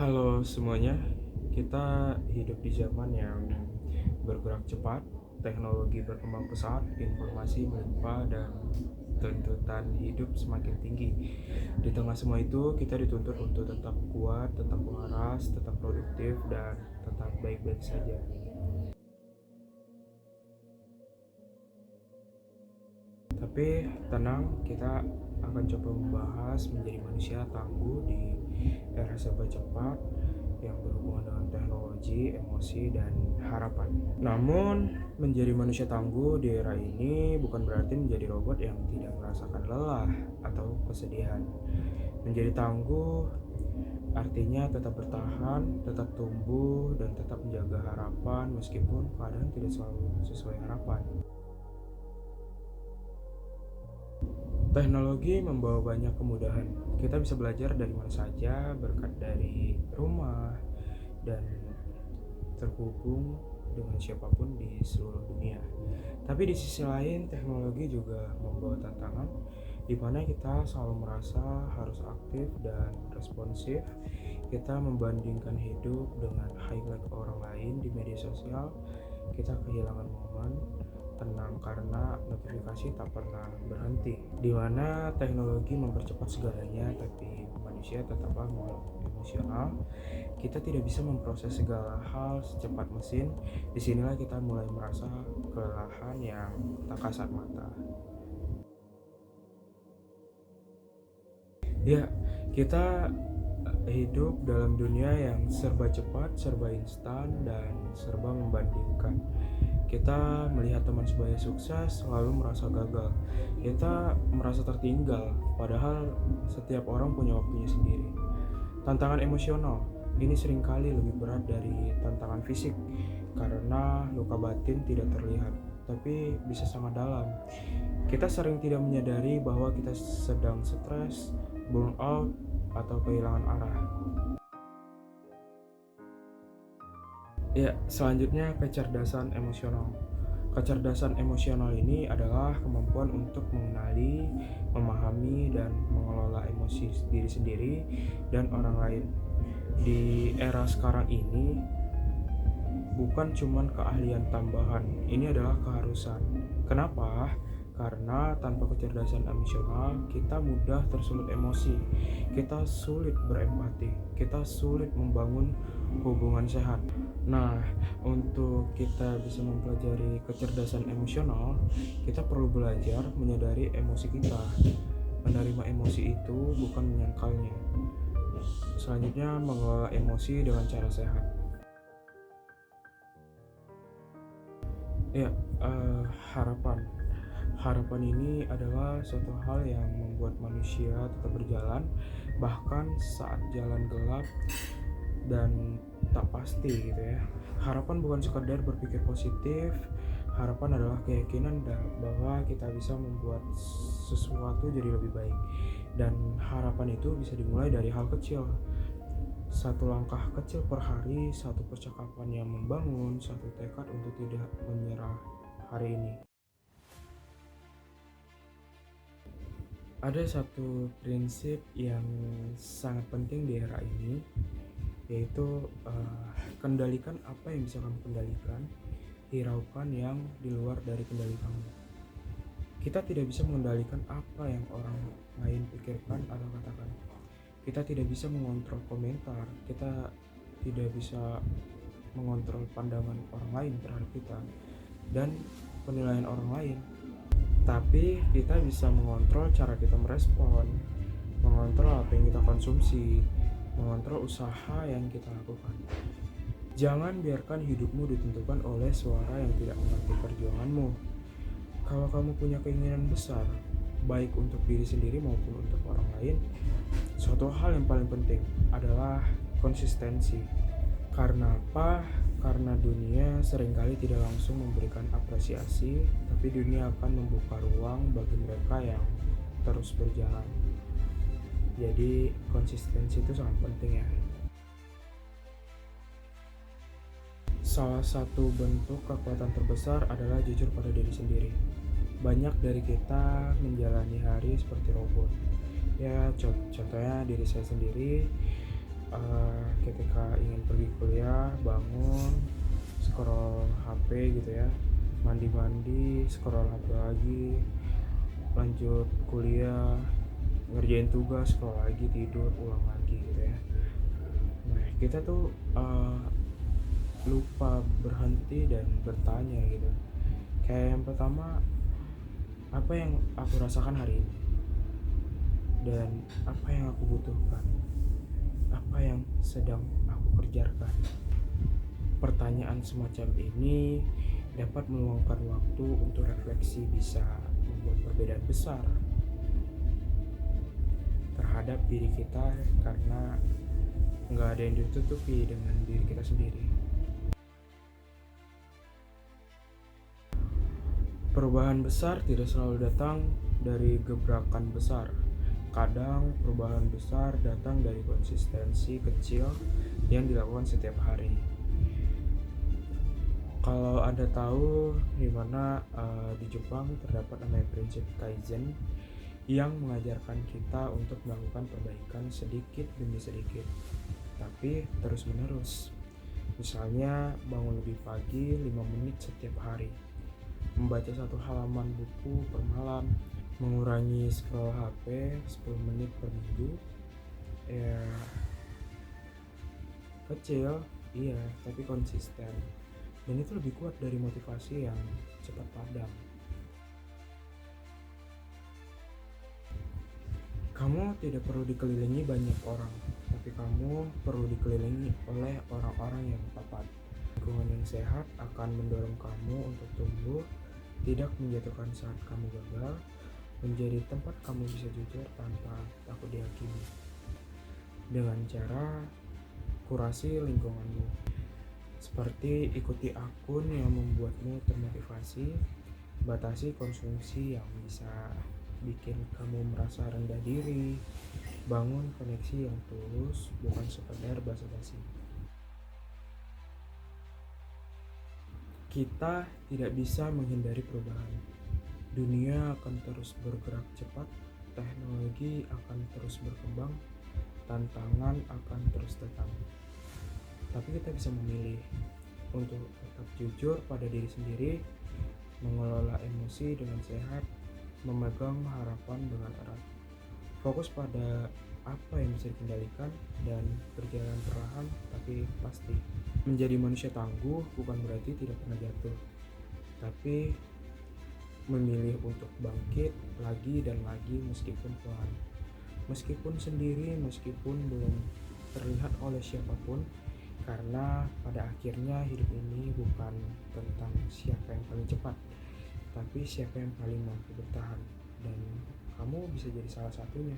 Halo semuanya, kita hidup di zaman yang bergerak cepat, teknologi berkembang pesat, informasi melimpah, dan tuntutan hidup semakin tinggi. Di tengah semua itu, kita dituntut untuk tetap kuat, tetap waras, tetap produktif, dan tetap baik-baik saja. Tapi tenang, kita akan coba membahas menjadi manusia tangguh di era serba cepat yang berhubungan dengan teknologi, emosi, dan harapan. Namun, menjadi manusia tangguh di era ini bukan berarti menjadi robot yang tidak merasakan lelah atau kesedihan. Menjadi tangguh artinya tetap bertahan, tetap tumbuh, dan tetap menjaga harapan meskipun keadaan tidak selalu sesuai harapan. Teknologi membawa banyak kemudahan. Kita bisa belajar dari mana saja, berkat dari rumah, dan terhubung dengan siapapun di seluruh dunia. Tapi di sisi lain, teknologi juga membawa tantangan di mana kita selalu merasa harus aktif dan responsif. Kita membandingkan hidup dengan highlight orang lain di media sosial. Kita kehilangan momen tenang karena notifikasi tak pernah berhenti. Di mana teknologi mempercepat segalanya, tapi manusia tetaplah emosional. Kita tidak bisa memproses segala hal secepat mesin. Disinilah kita mulai merasa kelelahan yang tak kasat mata. Ya, kita hidup dalam dunia yang serba cepat, serba instan, dan serba membandingkan. Kita melihat teman sebaya sukses lalu merasa gagal. Kita merasa tertinggal, padahal setiap orang punya waktunya sendiri. Tantangan emosional ini seringkali lebih berat dari tantangan fisik karena luka batin tidak terlihat, tapi bisa sangat dalam. Kita sering tidak menyadari bahwa kita sedang stres, burnout, atau kehilangan arah. Ya, selanjutnya kecerdasan emosional. Kecerdasan emosional ini adalah kemampuan untuk mengenali, memahami, dan mengelola emosi diri sendiri dan orang lain. Di era sekarang ini, bukan cuman keahlian tambahan, ini adalah keharusan. Kenapa? Karena tanpa kecerdasan emosional, kita mudah tersulut emosi, kita sulit berempati, kita sulit membangun hubungan sehat. Nah, untuk kita bisa mempelajari kecerdasan emosional, kita perlu belajar menyadari emosi kita, menerima emosi itu bukan menyangkalnya. Selanjutnya, mengelola emosi dengan cara sehat. Ya, harapan. Harapan ini adalah suatu hal yang membuat manusia tetap berjalan, bahkan saat jalan gelap dan tak pasti gitu ya. Harapan bukan sekadar berpikir positif, harapan adalah keyakinan bahwa kita bisa membuat sesuatu jadi lebih baik. Dan harapan itu bisa dimulai dari hal kecil. Satu langkah kecil per hari, satu percakapan yang membangun, satu tekad untuk tidak menyerah hari ini. Ada satu prinsip yang sangat penting di era ini, yaitu kendalikan apa yang bisa kamu kendalikan, hiraukan yang di luar dari kendali kamu. Kita tidak bisa mengendalikan apa yang orang lain pikirkan atau katakan. Kita tidak bisa mengontrol komentar, kita tidak bisa mengontrol pandangan orang lain terhadap kita dan penilaian orang lain. Tapi kita bisa mengontrol cara kita merespon, mengontrol apa yang kita konsumsi, mengontrol usaha yang kita lakukan. Jangan biarkan hidupmu ditentukan oleh suara yang tidak mengerti perjuanganmu. Kalau kamu punya keinginan besar, baik untuk diri sendiri maupun untuk orang lain, suatu hal yang paling penting adalah konsistensi. Karena apa? Karena dunia seringkali tidak langsung memberikan apresiasi, tapi dunia akan membuka ruang bagi mereka yang terus berjalan. Jadi konsistensi itu sangat penting ya. Salah satu bentuk kekuatan terbesar adalah jujur pada diri sendiri. Banyak dari kita menjalani hari seperti robot. Ya, contohnya diri saya sendiri. ketika ingin pergi kuliah, bangun, scroll HP gitu ya, mandi-mandi, scroll HP lagi, lanjut kuliah, ngerjain tugas, scroll lagi, tidur, ulang lagi gitu ya. Nah, kita tuh lupa berhenti dan bertanya gitu. Kayak yang pertama, apa yang aku rasakan hari ini? Dan apa yang aku butuhkan? Apa yang sedang aku kerjakan? Pertanyaan semacam ini dapat meluangkan waktu untuk refleksi, bisa membuat perbedaan besar terhadap diri kita, karena nggak ada yang ditutupi dengan diri kita sendiri. Perubahan besar tidak selalu datang dari gebrakan besar. Kadang perubahan besar datang dari konsistensi kecil yang dilakukan setiap hari. Kalau Anda tahu di mana, di Jepang terdapat namanya prinsip Kaizen yang mengajarkan kita untuk melakukan perbaikan sedikit demi sedikit, tapi terus-menerus. Misalnya bangun lebih pagi 5 menit setiap hari, membaca satu halaman buku per malam, mengurangi scroll HP 10 menit per minggu. Ya, kecil, iya, tapi konsisten. Dan itu lebih kuat dari motivasi yang cepat padam. Kamu tidak perlu dikelilingi banyak orang, tapi kamu perlu dikelilingi oleh orang-orang yang tepat. Lingkungan yang sehat akan mendorong kamu untuk tumbuh, tidak menjatuhkan saat kamu gagal, menjadi tempat kamu bisa jujur tanpa takut dihakimi. Dengan cara kurasi lingkunganmu, seperti ikuti akun yang membuatmu termotivasi, batasi konsumsi yang bisa bikin kamu merasa rendah diri, bangun koneksi yang tulus, bukan sekedar basa-basi. Kita tidak bisa menghindari perubahan. Dunia akan terus bergerak cepat, teknologi akan terus berkembang, tantangan akan terus datang. Tapi kita bisa memilih untuk tetap jujur pada diri sendiri, mengelola emosi dengan sehat, memegang harapan dengan erat, fokus pada apa yang bisa dikendalikan, dan berjalan perlahan tapi pasti. Menjadi manusia tangguh bukan berarti tidak pernah jatuh, tapi memilih untuk bangkit lagi dan lagi meskipun pelan, meskipun sendiri, meskipun belum terlihat oleh siapapun. Karena pada akhirnya hidup ini bukan tentang siapa yang paling cepat, tapi siapa yang paling mampu bertahan. Dan kamu bisa jadi salah satunya.